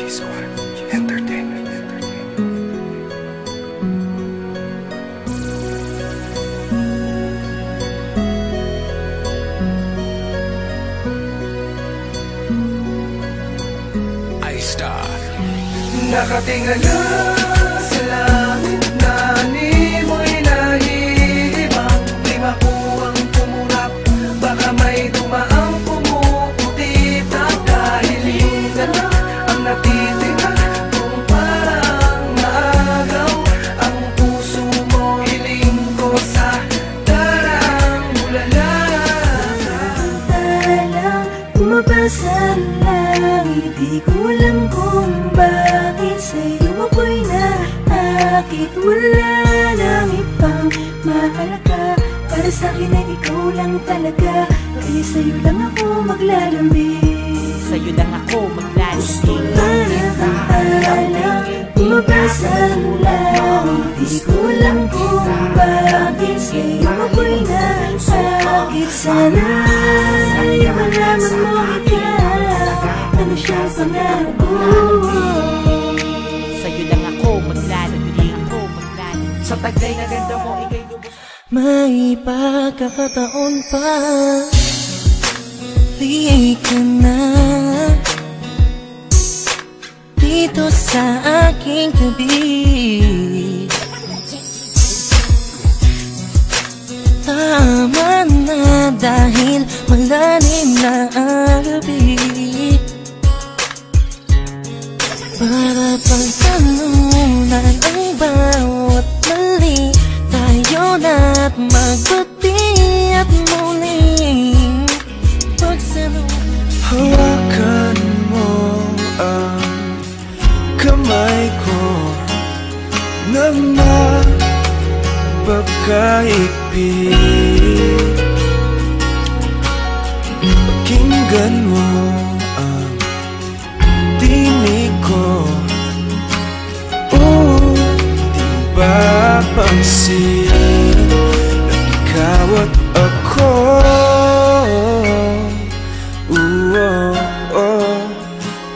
Visual Entertainment. I-Star. Nakatingala sa langit na ni mo'y nahihibang. Di makuwang tumurap, baka may dumaang pumuputi. Dahil yung ganak ang natitira, kung parang naagaw ang puso mo. Hiling ko sa darang ulala. Talang umabasa langit, di ko alam kung bakit sa'yo ako'y naakit. Wala nang ibang mahalaga, para sa'kin ay ikaw lang talaga. Kaya sa'yo lang ako maglalambing, sa'yo lang ako maglalambing. Talang umabasa langit, di ko alam kung bakit sa'yo ako'y naakit. Sana ay malaman mo ikaw, ano siyang pangarap ko. Sa'yo lang ako maglalambing. Sa taglay na ganda mo, ika'y lubos. May pagkakataon pa, di ka na dito sa aking tabi. Tama na dahil malalim na ang gabi. Para pagtanunan ang bawat mali, tayo na't magbati at muling pagsanong. Hawakan mo ang kamay ko na mapagkaigpit. Pakinggan mo ang tinig ko, di papansin na ikaw at ako.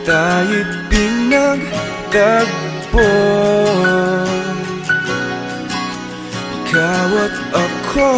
Tayo'y pinagtagpo, ikaw at ako.